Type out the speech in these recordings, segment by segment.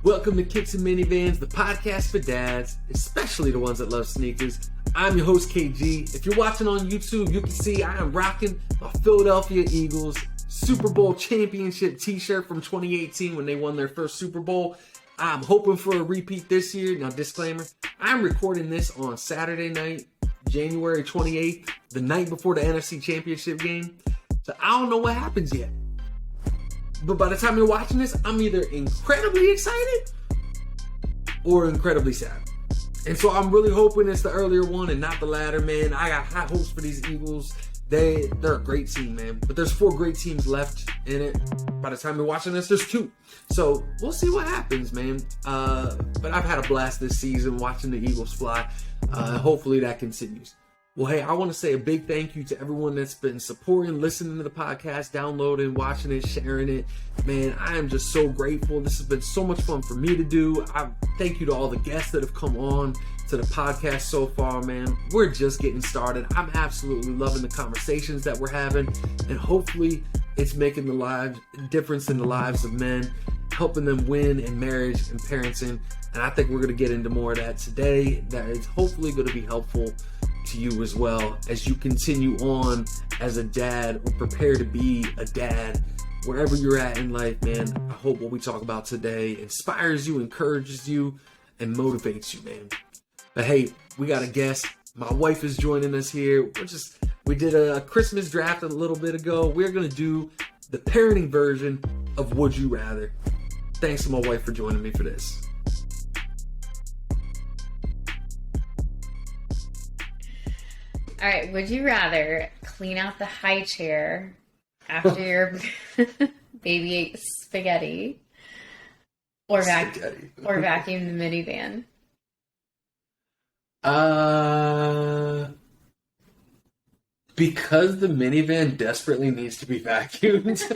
Welcome to Kicks and Minivans, the podcast for dads, especially the ones that love sneakers. I'm your host, KG. If you're watching on YouTube, you can see I am rocking my Philadelphia Eagles Super Bowl championship t-shirt from 2018 when they won their first Super Bowl. I'm hoping for a repeat this year. Now, disclaimer, I'm recording this on Saturday night, January 28th, the night before the NFC Championship game. So I don't know what happens yet. But by the time you're watching this, I'm either incredibly excited or incredibly sad. And so I'm really hoping it's the earlier one and not the latter, man. I got high hopes for these Eagles. They're a great team, man. But there's 4 great teams left in it. By the time you're watching this, there's 2. So we'll see what happens, man. But I've had a blast this season watching the Eagles fly. Hopefully that continues. Well, hey, I want to say a big thank you to everyone that's been supporting, listening to the podcast, downloading, watching it, sharing it. Man, I am just so grateful. This has been so much fun for me to do. I thank you to all the guests that have come on to the podcast so far, man. We're just getting started. I'm absolutely loving the conversations that we're having, and hopefully it's making the difference in the lives of men, helping them win in marriage and parenting. And I think we're going to get into more of that today. That is hopefully going to be helpful to you as well as you continue on as a dad or prepare to be a dad wherever you're at in life, man. I hope what we talk about today inspires you, encourages you, and motivates you, man. But hey, we got a guest. My wife is joining us here. We did a Christmas draft a little bit ago. We're going to do the parenting version of Would You Rather. Thanks to my wife for joining me for this. All right, would you rather clean out the high chair after your baby ate spaghetti or vacuum the minivan? Because the minivan desperately needs to be vacuumed.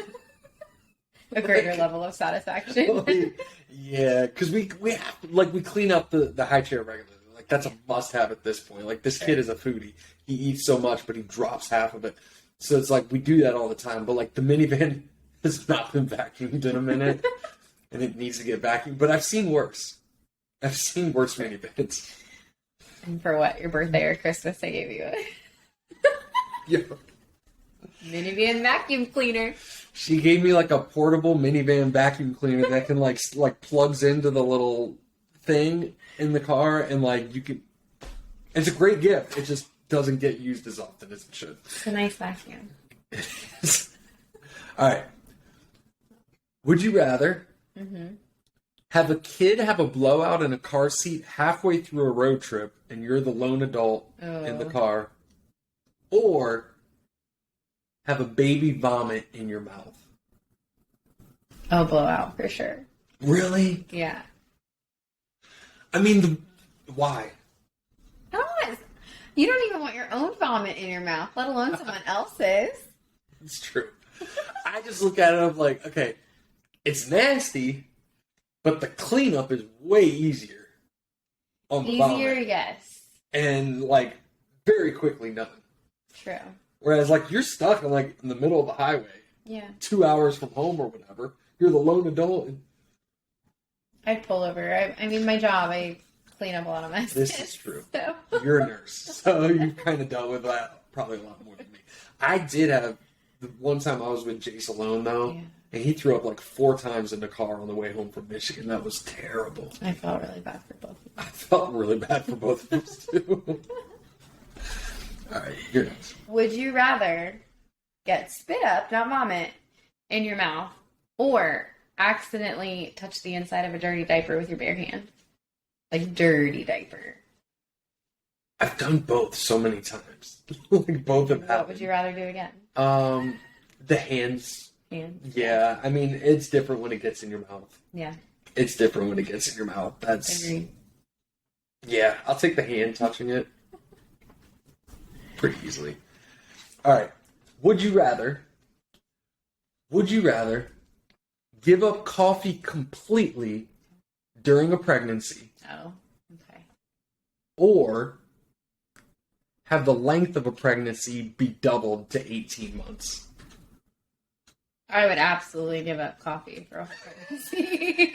A greater level of satisfaction. Yeah, because we clean up the high chair regularly. Like, that's a must-have at this point. Like, this kid is a foodie. He eats so much, but he drops half of it. So it's like we do that all the time. But, like, the minivan has not been vacuumed in a minute, and it needs to get vacuumed. But I've seen worse. I've seen worse minivans. And for what? Your birthday or Christmas, I gave you it. Yeah. Minivan vacuum cleaner. She gave me, like, a portable minivan vacuum cleaner that can, like plugs into the little thing in the car, and, like, you can... It's a great gift. It just doesn't get used as often as it should. It's a nice vacuum. All right. Would you rather have a kid have a blowout in a car seat halfway through a road trip and you're the lone adult in the car, or have a baby vomit in your mouth? Oh, blowout for sure. Really? Yeah. I mean, why? You don't even want your own vomit in your mouth, let alone someone else's. It's true. I just look at it, I'm like, okay, it's nasty, but the cleanup is way easier on the vomit. Easier, yes. And, like, very quickly done. True. Whereas, like, you're stuck in, like, in the middle of the highway. Yeah. 2 hours from home or whatever. You're the lone adult. I'd pull over. I mean, my job, I clean up a lot of messes. This is true. So. You're a nurse, so you've kind of dealt with that probably a lot more than me. I did have the one time I was with Jace alone, though, and he threw up like 4 times in the car on the way home from Michigan. That was terrible. I felt really bad for both of us. I felt really bad for both of us, too. All right, you're next. Would you rather get spit up, not vomit, in your mouth, or accidentally touch the inside of a dirty diaper with your bare hand? Like, dirty diaper. I've done both so many times. Like, both have happened. What would you rather do again? The hands. Hands. Yeah, I mean, it's different when it gets in your mouth. Yeah. It's different when it gets in your mouth. That's... Agreed. Yeah, I'll take the hand touching it. Pretty easily. All right. Would you rather give up coffee completely during a pregnancy? Oh, okay. Or have the length of a pregnancy be doubled to 18 months? I would absolutely give up coffee for a whole pregnancy.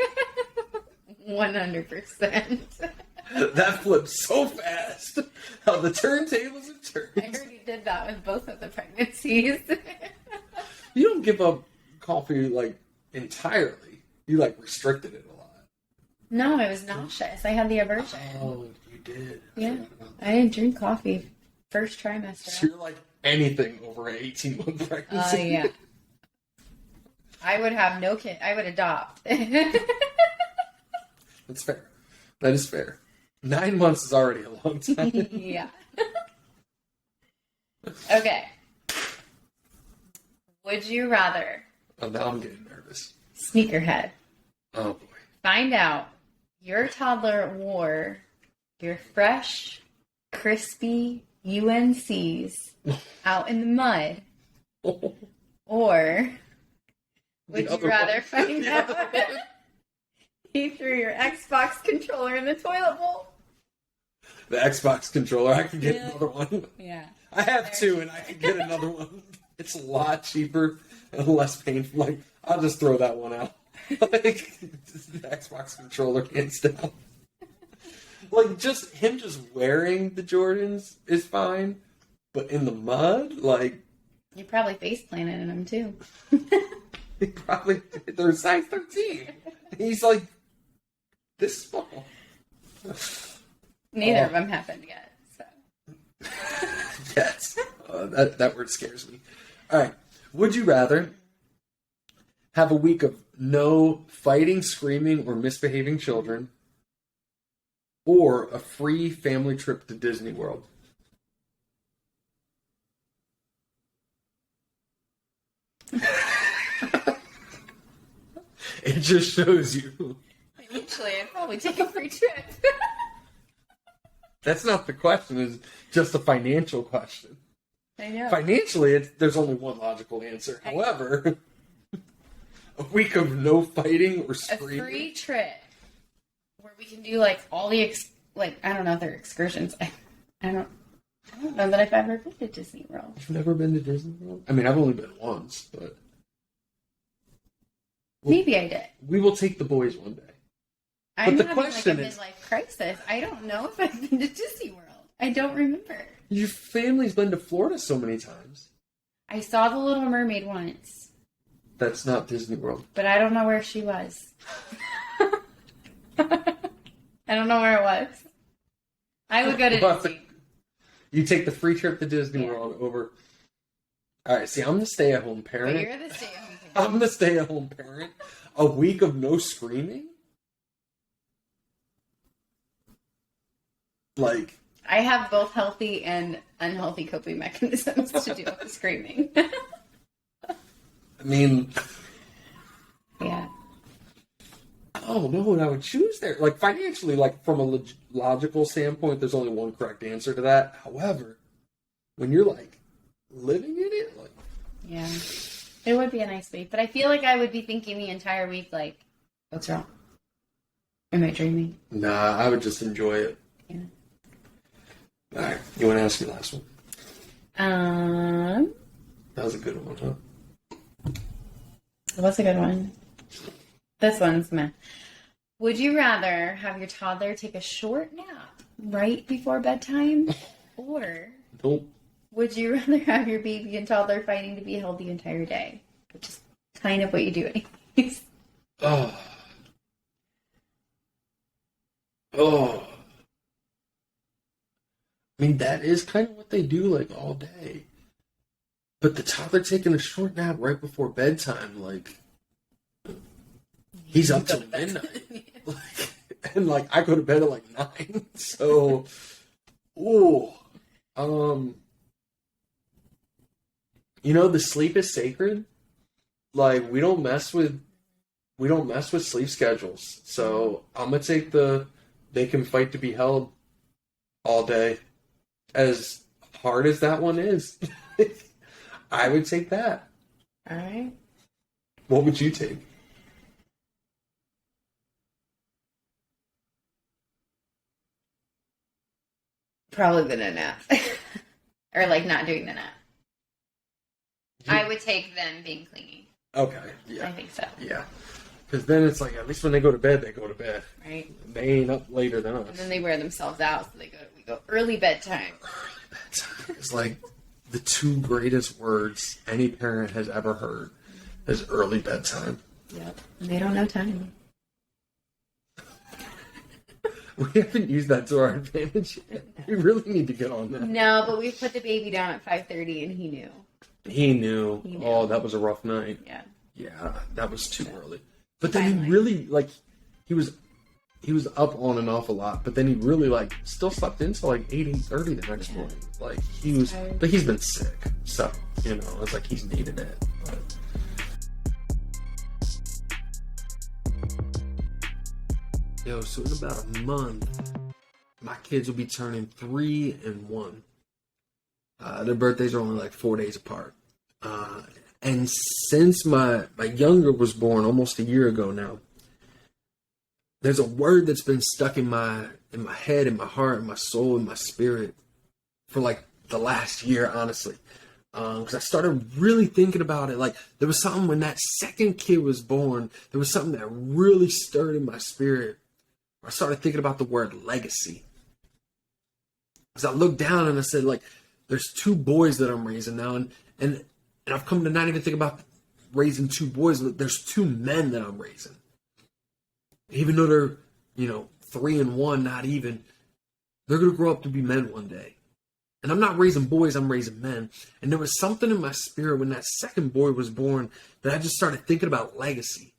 100%. That flipped so fast. How the turntables have turned. I heard you did that with both of the pregnancies. You don't give up coffee, like, entirely. You, like, restricted it a lot. No, I was nauseous. I had the aversion. Oh, you did. Yeah. I didn't drink coffee first trimester. So you're like anything over an 18-month pregnancy. Yeah. I would have no kid. I would adopt. That's fair. That is fair. 9 months is already a long time. Yeah. Okay. Would you rather? Oh, now I'm getting nervous. Sneakerhead. Oh, boy. Find out your toddler wore your fresh, crispy UNCs out in the mud. Or would you rather find out he threw your Xbox controller in the toilet bowl? The Xbox controller, I can get another one. Yeah. I have two, and I can get another one. It's a lot cheaper and less painful. Like, I'll just throw that one out. Like, the Xbox controller, hands down. Like, just him just wearing the Jordans is fine, but in the mud, like... You probably face planted in them, too. He probably did. They're size 13. He's like, this small. Neither of them happened yet, so... Yes. That word scares me. All right. Would you rather have a week of no fighting, screaming, or misbehaving children, or a free family trip to Disney World? It just shows you. Eventually, I'd probably take a free trip. That's not the question. It's just a financial question. I know. Financially, there's only one logical answer. However, a week of no fighting or A screaming. free trip where we can do like all the I don't know if they're excursions. I don't know that I've ever been to Disney World. You've never been to Disney World? I mean, I've only been once, but Maybe I did. we will take the boys one day. I'm the having question like a is- midlife crisis. I don't know if I've been to Disney World. I don't remember. Your family's been to Florida so many times. I saw the Little Mermaid once, That's not Disney World. but I don't know where she was. I don't know where it was. I would go to But Disney. you take the free trip to Disney Yeah. World over. All right, see, I'm the stay-at-home But parent. you're the stay-at-home parent. I'm the stay-at-home parent. A week of no screaming? Like, I have both healthy and unhealthy coping mechanisms to deal with screaming. I mean, Yeah. I don't know what I would choose there. Like, financially, like, from a logical standpoint, there's only one correct answer to that. However, when you're, like, living in it, like... Yeah. It would be a nice week, but I feel like I would be thinking the entire week, like, what's wrong? Am I dreaming? Nah, I would just enjoy it. Yeah. All right, you want to ask me the last one? That was a good one, huh? What's a good one? This one's meh. Would you rather have your toddler take a short nap right before bedtime, or Nope. would you rather have your baby and toddler fighting to be held the entire day? Which is kind of what you do anyways. Oh. Oh. I mean, that is kind of what they do, like, all day. But the toddler taking a short nap right before bedtime, like, he's up till midnight. Like, and, like, I go to bed at, like, 9. So, ooh. You know, the sleep is sacred. Like, we don't mess with sleep schedules. So, I'm going to take they can fight to be held all day. As hard as that one is, I would take that. All right. What would you take? Probably the nap. Or, like, not doing the nap. I would take them being clingy. Okay. Yeah. I think so. Yeah. Because then it's like, at least when they go to bed, they go to bed. Right. They ain't up later than us. And then they wear themselves out, so we go early bedtime. Early bedtime. It's like the two greatest words any parent has ever heard is early bedtime. Yep. And they don't know time. We haven't used that to our advantage yet. We really need to get on that. No, but we put the baby down at 5:30 and he knew. He knew. Oh, that was a rough night. Yeah. Yeah, that was too early. But then he really, like, he was up on and off a lot, but then he really, like, still slept until like 8:30 the next morning. Like, but he's been sick. So, you know, it's like he's needed it. But. Yo, so in about a month, my kids will be turning 3 and 1. Their birthdays are only like 4 days apart. And since my younger was born almost a year ago now, there's a word that's been stuck in my head, in my heart, in my soul, in my spirit for like the last year, honestly. Because I started really thinking about it. Like, there was something when that second kid was born, there was something that really stirred in my spirit. I started thinking about the word legacy. Because I looked down and I said, like, there's 2 boys that I'm raising now. And I've come to not even think about raising 2 boys, but there's 2 men that I'm raising. Even though they're, 3 and 1, not even, they're going to grow up to be men one day. And I'm not raising boys, I'm raising men. And there was something in my spirit when that second boy was born that I just started thinking about legacy.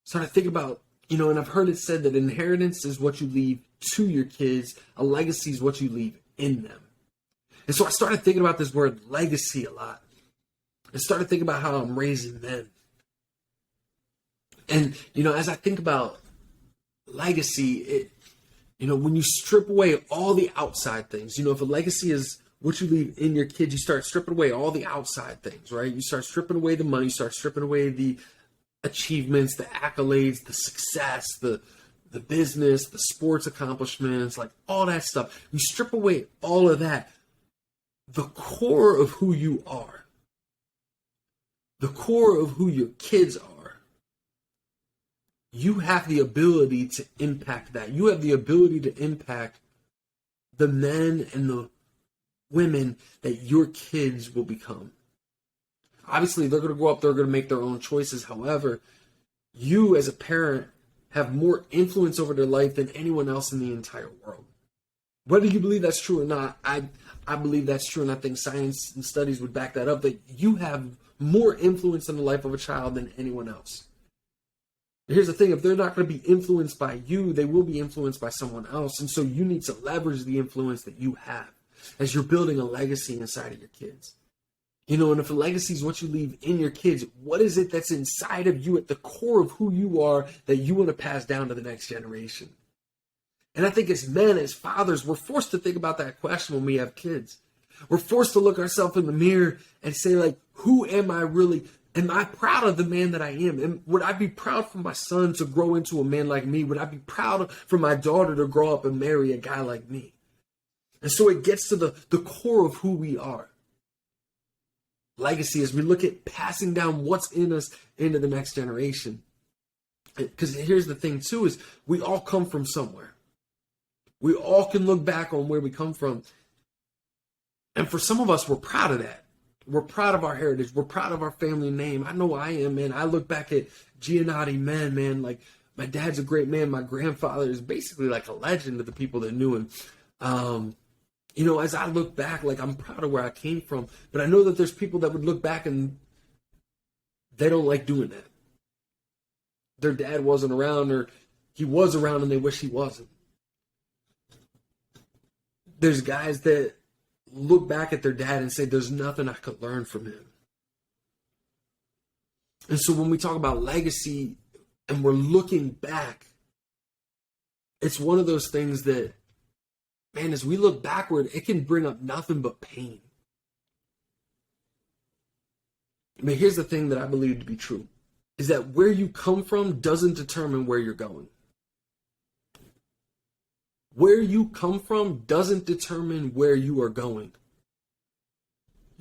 Started thinking about, and I've heard it said that inheritance is what you leave to your kids. A legacy is what you leave in them. And so I started thinking about this word legacy a lot. I started thinking about how I'm raising men. And, as I think about legacy, when you strip away all the outside things, if a legacy is what you leave in your kids, you start stripping away all the outside things, right? You start stripping away the money, you start stripping away the achievements, the accolades, the success, the business, the sports accomplishments, like all that stuff. You strip away all of that. The core of who you are, the core of who your kids are, you have the ability to impact that. You have the ability to impact the men and the women that your kids will become. Obviously, they're going to grow up, they're going to make their own choices. However, you as a parent have more influence over their life than anyone else in the entire world. Whether you believe that's true or not, I believe that's true, and I think science and studies would back that up, that you have more influence in the life of a child than anyone else. Here's the thing, if they're not going to be influenced by you, they will be influenced by someone else, and so you need to leverage the influence that you have as you're building a legacy inside of your kids. And if a legacy is what you leave in your kids, what is it that's inside of you at the core of who you are that you want to pass down to the next generation? And I think as men, as fathers, we're forced to think about that question when we have kids. We're forced to look ourselves in the mirror and say, like, who am I really? Am I proud of the man that I am? And would I be proud for my son to grow into a man like me? Would I be proud for my daughter to grow up and marry a guy like me? And so it gets to the core of who we are. Legacy, as we look at passing down what's in us into the next generation. Because here's the thing too, is we all come from somewhere. We all can look back on where we come from. And for some of us, we're proud of that. We're proud of our heritage. We're proud of our family name. I know I am, man. I look back at Giannotti, man, like my dad's a great man. My grandfather is basically like a legend to the people that knew him. As I look back, like, I'm proud of where I came from, but I know that there's people that would look back and they don't like doing that. Their dad wasn't around, or he was around and they wish he wasn't. There's guys that look back at their dad and say, there's nothing I could learn from him. And so when we talk about legacy and we're looking back, it's one of those things that, man, as we look backward, it can bring up nothing but pain. But here's the thing that I believe to be true, is that where you come from doesn't determine where you're going. Where you come from doesn't determine where you are going.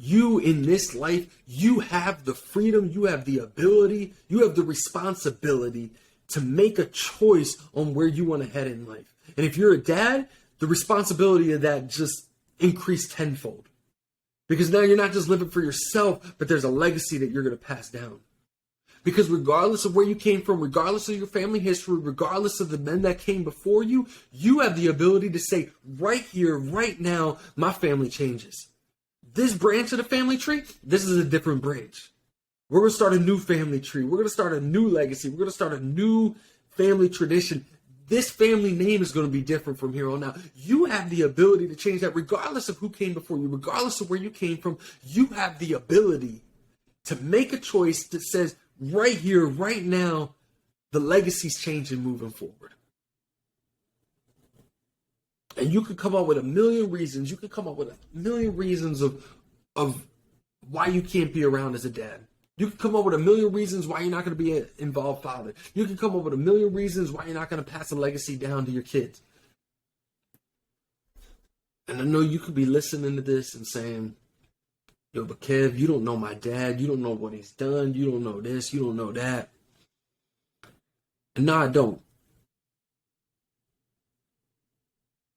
You in this life, you have the freedom, you have the ability, you have the responsibility to make a choice on where you want to head in life. And if you're a dad, the responsibility of that just increased tenfold. Because now you're not just living for yourself, but there's a legacy that you're going to pass down. Because regardless of where you came from, regardless of your family history, regardless of the men that came before you, you have the ability to say, right here, right now, my family changes. This branch of the family tree, this is a different branch. We're going to start a new family tree. We're going to start a new legacy. We're going to start a new family tradition. This family name is going to be different from here on out. You have the ability to change that regardless of who came before you, regardless of where you came from. You have the ability to make a choice that says, right here, right now, the legacy's changing moving forward. And you could come up with a million reasons. You could come up with a million reasons of why you can't be around as a dad. You can come up with a million reasons why you're not going to be an involved father. You can come up with a million reasons why you're not going to pass a legacy down to your kids. And I know you could be listening to this and saying, yo, but Kev, you don't know my dad. You don't know what he's done. You don't know this. You don't know that. And no, I don't.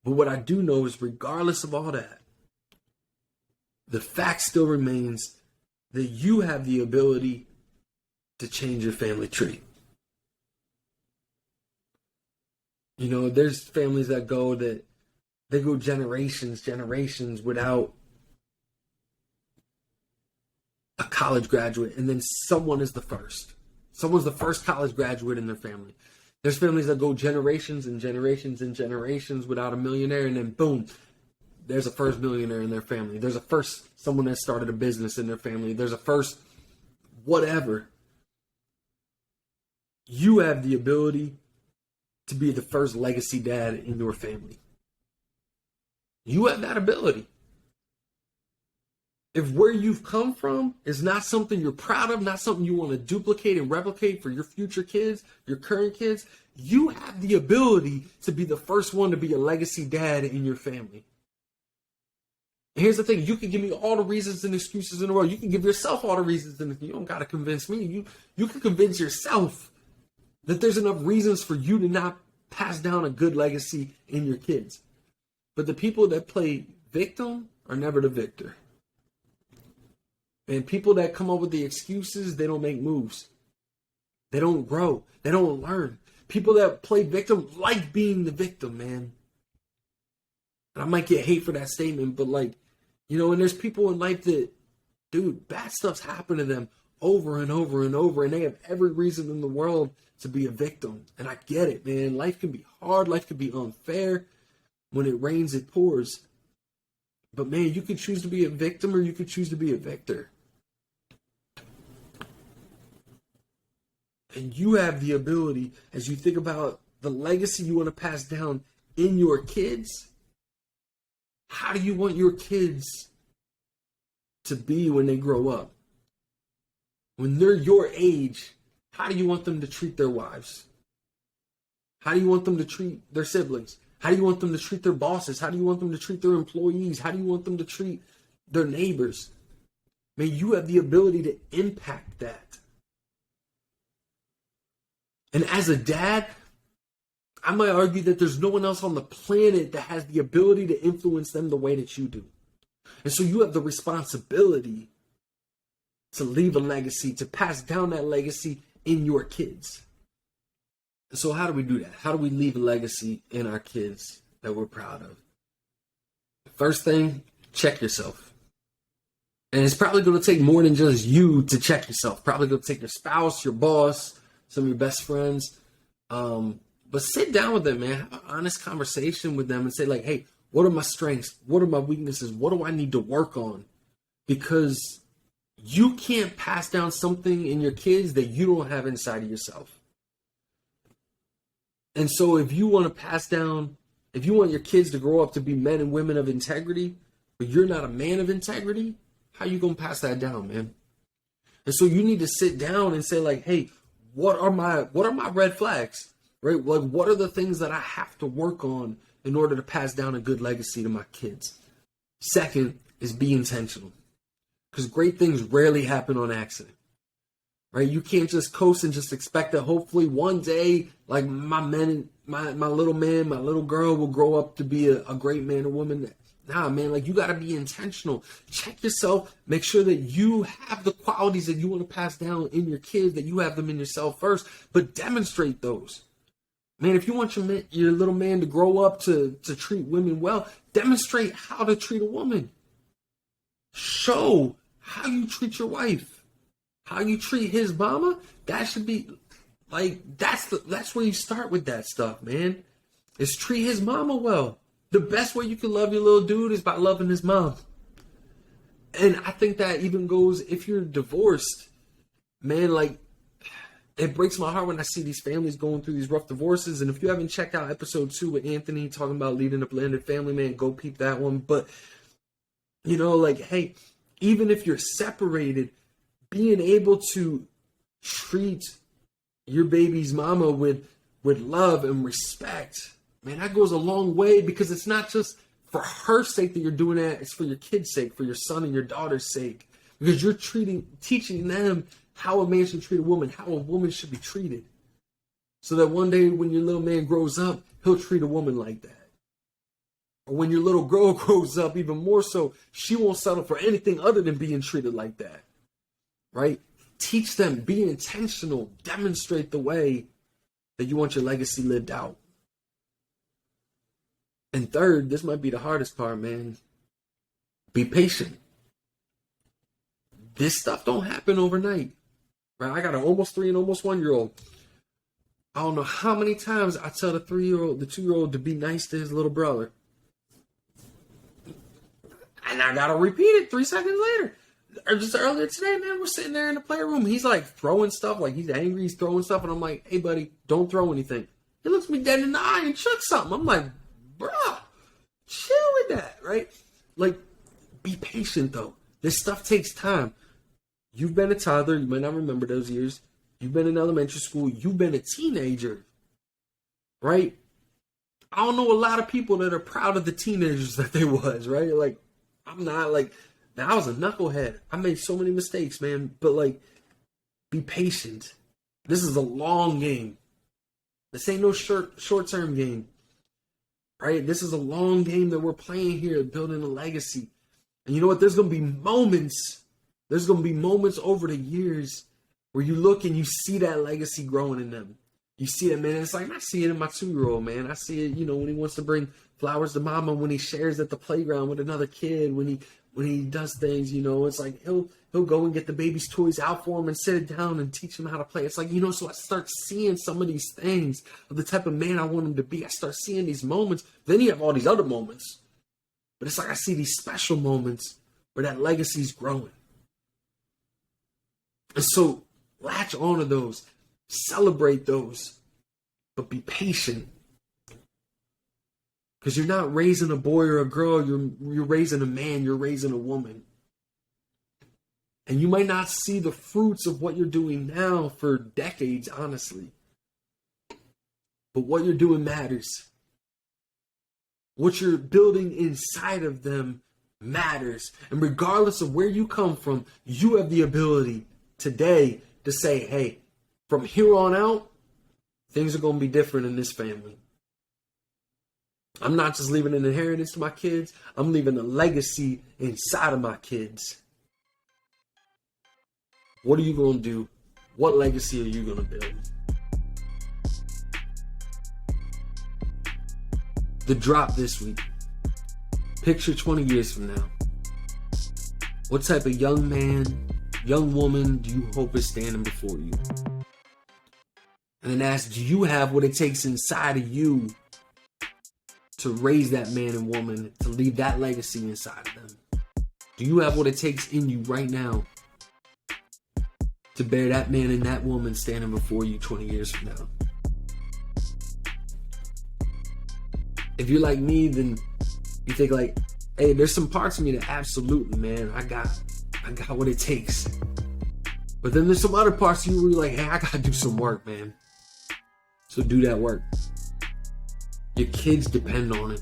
But what I do know is regardless of all that, the fact still remains that you have the ability to change your family tree. You know, there's families that go generations without a college graduate, and then someone is the first. Someone's the first college graduate in their family. There's families that go generations and generations and generations without a millionaire, and then boom, there's a first millionaire in their family. There's a first someone that started a business in their family. There's a first whatever. You have the ability to be the first legacy dad in your family. You have that ability. If where you've come from is not something you're proud of, not something you want to duplicate and replicate for your future kids, your current kids, you have the ability to be the first one to be a legacy dad in your family. And here's the thing, you can give me all the reasons and excuses in the world. You can give yourself all the reasons, and you don't got to convince me. You can convince yourself that there's enough reasons for you to not pass down a good legacy in your kids. But the people that play victim are never the victor. And people that come up with the excuses, they don't make moves. They don't grow. They don't learn. People that play victim like being the victim, man. And I might get hate for that statement, but like, you know, and there's people in life that, dude, bad stuff's happened to them over and over and over, and they have every reason in the world to be a victim. And I get it, man. Life can be hard. Life can be unfair. When it rains, it pours. But man, you could choose to be a victim or you could choose to be a victor. And you have the ability, as you think about the legacy you want to pass down in your kids, how do you want your kids to be when they grow up? When they're your age, how do you want them to treat their wives? How do you want them to treat their siblings? How do you want them to treat their bosses? How do you want them to treat their employees? How do you want them to treat their neighbors? Man, you have the ability to impact that. And as a dad, I might argue that there's no one else on the planet that has the ability to influence them the way that you do. And so you have the responsibility to leave a legacy, to pass down that legacy in your kids. So how do we do that? How do we leave a legacy in our kids that we're proud of? First thing, check yourself. And it's probably going to take more than just you to check yourself. Probably going to take your spouse, your boss, some of your best friends. But sit down with them, man. Have an honest conversation with them and say, like, hey, what are my strengths? What are my weaknesses? What do I need to work on? Because you can't pass down something in your kids that you don't have inside of yourself. And so if you want to pass down, if you want your kids to grow up to be men and women of integrity, but you're not a man of integrity, how you going to pass that down, man? And so you need to sit down and say, like, hey, what are my red flags, right? Like, what are the things that I have to work on in order to pass down a good legacy to my kids? Second is be intentional. Because great things rarely happen on accident. Right? You can't just coast and just expect that hopefully one day, like my little man, my little girl will grow up to be a great man or woman. Nah, man, like you got to be intentional. Check yourself. Make sure that you have the qualities that you want to pass down in your kids, that you have them in yourself first, but demonstrate those. Man, if you want your little man to grow up to treat women well, demonstrate how to treat a woman. Show how you treat your wife. How you treat his mama, that should be like, that's where you start with that stuff, man. Is treat his mama well. The best way you can love your little dude is by loving his mom. And I think that even goes if you're divorced, man, like it breaks my heart when I see these families going through these rough divorces. And if you haven't checked out episode 2 with Anthony talking about leading a blended family, man, go peep that one. But, you know, like, hey, even if you're separated, being able to treat your baby's mama with love and respect, man, that goes a long way, because it's not just for her sake that you're doing that. It's for your kid's sake, for your son and your daughter's sake, because you're teaching them how a man should treat a woman, how a woman should be treated, so that one day when your little man grows up, he'll treat a woman like that. Or when your little girl grows up, even more so, she won't settle for anything other than being treated like that. Right? Teach them, be intentional, demonstrate the way that you want your legacy lived out. And third, this might be the hardest part, man. Be patient. This stuff don't happen overnight. Right? I got an almost 3 and almost 1-year-old. I don't know how many times I tell the 2-year-old to be nice to his little brother. And I gotta repeat it 3 seconds later. Or just earlier today, man, we're sitting there in the playroom. He's like throwing stuff, like he's angry, he's throwing stuff, and I'm like, hey, buddy, don't throw anything. He looks me dead in the eye and chucks something. I'm like, bro, chill with that, right? Like, be patient, though. This stuff takes time. You've been a toddler. You might not remember those years. You've been in elementary school. You've been a teenager, right? I don't know a lot of people that are proud of the teenagers that they was, right? Like, I'm not, like... Now, I was a knucklehead. I made so many mistakes, man. But, like, be patient. This is a long game. This ain't no short-term game. Right? This is a long game that we're playing here, building a legacy. And you know what? There's going to be moments. There's going to be moments over the years where you look and you see that legacy growing in them. You see it, man. It's like, I see it in my 2-year-old, man. I see it, you know, when he wants to bring flowers to mama, when he shares at the playground with another kid, when he does things, you know, it's like he'll go and get the baby's toys out for him and sit it down and teach him how to play. It's like, you know, so I start seeing some of these things of the type of man I want him to be. I start seeing these moments. Then you have all these other moments. But it's like I see these special moments where that legacy's growing. And so latch on to those. Celebrate those. But be patient. Because you're not raising a boy or a girl, you're raising a man, you're raising a woman. And you might not see the fruits of what you're doing now for decades, honestly. But what you're doing matters. What you're building inside of them matters. And regardless of where you come from, you have the ability today to say, hey, from here on out, things are going to be different in this family. I'm not just leaving an inheritance to my kids. I'm leaving a legacy inside of my kids. What are you going to do? What legacy are you going to build? The drop this week. Picture 20 years from now. What type of young man, young woman do you hope is standing before you? And then ask, do you have what it takes inside of you to raise that man and woman, to leave that legacy inside of them? Do you have what it takes in you right now to bear that man and that woman standing before you 20 years from now? If you're like me, then you think like, hey, there's some parts of me that absolutely, man, I got what it takes. But then there's some other parts of you where you're like, hey, I gotta do some work, man. So do that work. Your kids depend on it.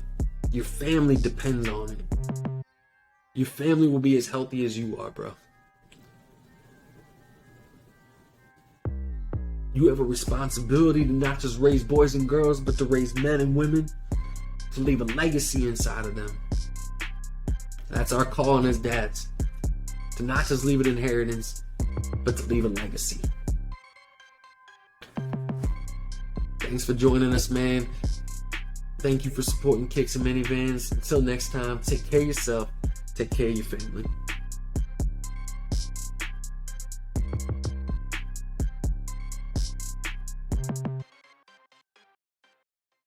Your family depends on it. Your family will be as healthy as you are, bro. You have a responsibility to not just raise boys and girls, but to raise men and women, to leave a legacy inside of them. That's our calling as dads. To not just leave an inheritance, but to leave a legacy. Thanks for joining us, man. Thank you for supporting Kicks and Minivans. Until next time, take care of yourself. Take care of your family.